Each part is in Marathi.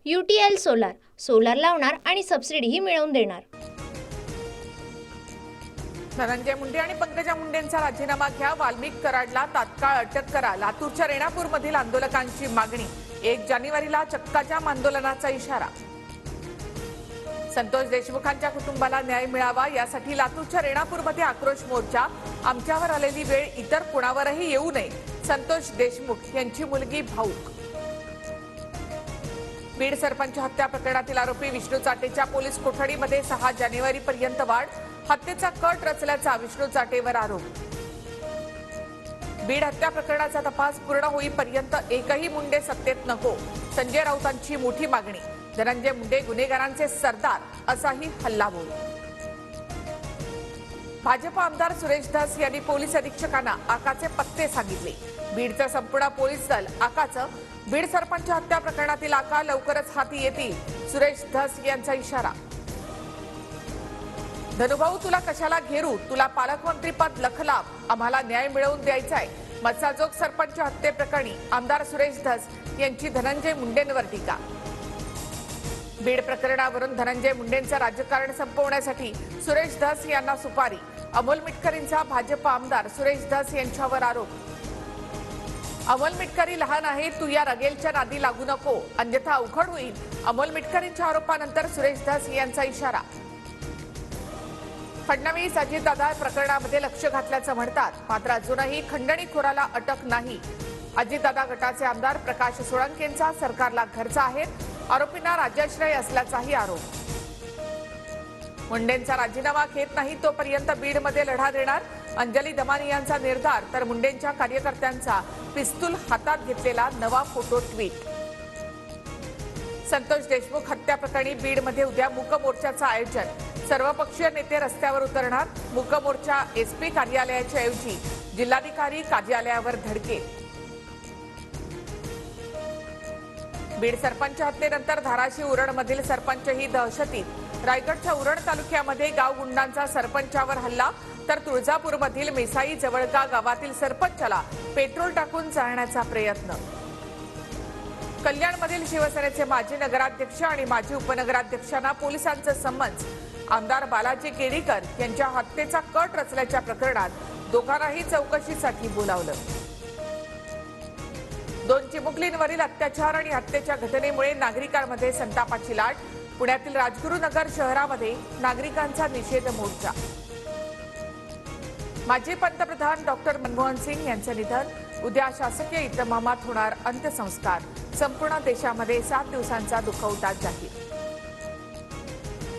UTL सोलार, सोलार लावणार आणि सबसिडीही मिळवून देणार। धनंजय मुंडे आणि पंकजा मुंडेंचा राजीनामा घ्या, वाल्मिक कराडला तात्काळ अटक करा, लातूरच्या रेणापूरमधील आंदोलकांची मागणी। 1 जानेवारीला चक्काजाम आंदोलनाचा इशारा। संतोष देशमुखांच्या कुटुंबाला न्याय मिळावा यासाठी लातूरच्या रेणापूरमध्ये आक्रोश मोर्चा। आमच्यावर आलेली वेळ इतर कुणावरही येऊ नये, संतोष देशमुख यांची मुलगी भाऊक। बीड सरपंच हत्या प्रकरणातील आरोपी विष्णू चाटेच्या पोलीस कोठडीमध्ये 6 जानेवारीपर्यंत वाढ, हत्येचा कट रचल्याचा विष्णू चाटेवर आरोप। बीड हत्या प्रकरणाचा तपास पूर्ण होईपर्यंत एकही मुंडे सत्तेत नको, संजय राऊतांची मोठी मागणी। धनंजय मुंडे गुन्हेगारांचे सरदार असाही हल्लाबोल। भाजप आमदार सुरेश धस यांनी पोलीस अधीक्षकांना आकाचे पत्ते सांगितले। बीडचं संपूर्ण पोलीस दल आकाचं, बीड सरपंच हत्या प्रकरणातील आका लवकरच हाती येतील, सुरेश धस यांचा इशारा। धनुभाऊ तुला कशाला घेरू, तुला पालकमंत्रीपद लखलाभ, आम्हाला न्याय मिळवून द्यायचाय। मत्साजोग सरपंच हत्येप्रकरणी आमदार सुरेश धस यांची धनंजय मुंडेंवर टीका। बीड प्रकरणावरून धनंजय मुंडेंचं राजकारण संपवण्यासाठी सुरेश धस यांना सुपारी। अमोल मिटकरींचा भाजप आमदार सुरेश धस यांच्यावर आरोप। अमोल मिटकरी लहान आहे, तू या रगेलच्या नादी लागू नको, अन्यथा अवघड होईल। अमोल मिटकरींच्या आरोपानंतर सुरेश धस यांचा इशारा। फडणवीस अजितदादा प्रकरणामध्ये लक्ष घातल्याचं म्हणतात, मात्र अजूनही खंडणीखोराला अटक नाही। अजितदादा गटाचे आमदार प्रकाश सोळंकेंचा सरकारला घरचा आहे, आरोपींना राज्याश्रय असल्याचाही आरोप। मुंडेंचा राजीनामा घेत नाही तोपर्यंत बीडमध्ये लढा देणार, अंजली दमानी यांचा निर्धार। तर मुंडेंच्या कार्यकर्त्यांचा पिस्तूल हातात घेतलेला नवा फोटो ट्विट। संतोष देशमुख हत्या प्रकरणी बीडमध्ये उद्या मूक मोर्चाचं आयोजन, सर्वपक्षीय नेते रस्त्यावर उतरणार। मूक मोर्चा एसपी कार्यालयाच्या ऐवजी जिल्हाधिकारी कार्यालयावर धडकेल। बीड सरपंच हत्येनंतर धाराशिव उरणमधील सरपंचही दहशतीत। रायगडच्या उरण तालुक्यामध्ये गाव गुंडांचा सरपंचावर हल्ला, तर तुळजापूरमधील मेसाई जवळगा गावातील सरपंचाला पेट्रोल टाकून जाळण्याचा प्रयत्न। कल्याणमधील शिवसेनेचे माजी नगराध्यक्ष आणि माजी उपनगराध्यक्षांना पोलिसांचं समन्स। आमदार बालाजी केडीकर यांच्या हत्येचा कट रचल्याच्या प्रकरणात दोघांनाही चौकशीसाठी बोलावलं। 2 चिमुकलींवरील अत्याचार आणि हत्येच्या घटनेमुळे नागरिकांमध्ये संतापाची लाट। पुण्यातील राजगुरुनगर शहरामध्ये नागरिकांचा निषेध मोर्चा। माजी पंतप्रधान डॉक्टर मनमोहन सिंग यांचं निधन, उद्या शासकीय इतमामात होणार अंत्यसंस्कार। संपूर्ण देशामध्ये 7 दिवसांचा दुखवटा जाहीर।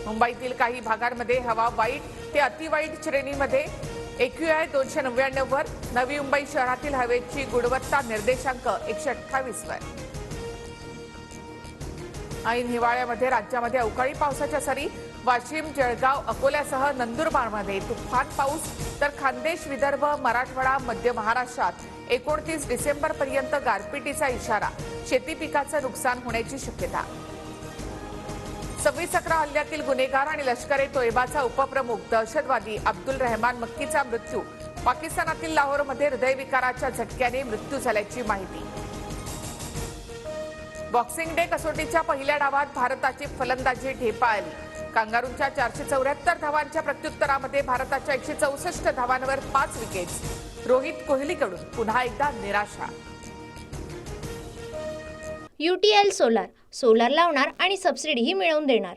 मुंबईतील काही भागांमध्ये हवा वाईट ते अतिवाईट श्रेणीमध्ये, AQI 299 वर। नवी मुंबई शहरातील हवेची गुणवत्ता निर्देशांक 128 वर। ऐन हिवाळ्यामध्ये राज्यामध्ये अवकाळी पावसाच्या सरी। वाशिम, जळगाव, अकोल्यासह नंदुरबारमध्ये तुफान पाऊस, तर खानदेश, विदर्भ, मराठवाडा, मध्य महाराष्ट्रात 29 डिसेंबरपर्यंत गारपिटीचा इशारा। शेती पिकाचं नुकसान होण्याची शक्यता। 26/11 हल्ल्यातील गुन्हेगार आणि लष्कर-ए-तोयबाचा उपप्रमुख दहशतवादी अब्दुल रहमान मक्कीचा मृत्यू। पाकिस्तानातील लाहोरमध्ये हृदयविकाराच्या झटक्याने मृत्यू झाल्याची माहिती। बॉक्सिंग डे कसोटीच्या पहिल्या डावात भारताची फलंदाजी ढेपाळली। कांगारूंच्या 474 धावांच्या प्रत्युत्तरामध्ये भारताच्या 164 धावांवर 5 विकेट्स। रोहित कोहलीकडून पुन्हा एकदा निराशा। UTL सोलार, सोलार लावणार आणि सबसिडीही मिळवून देणार।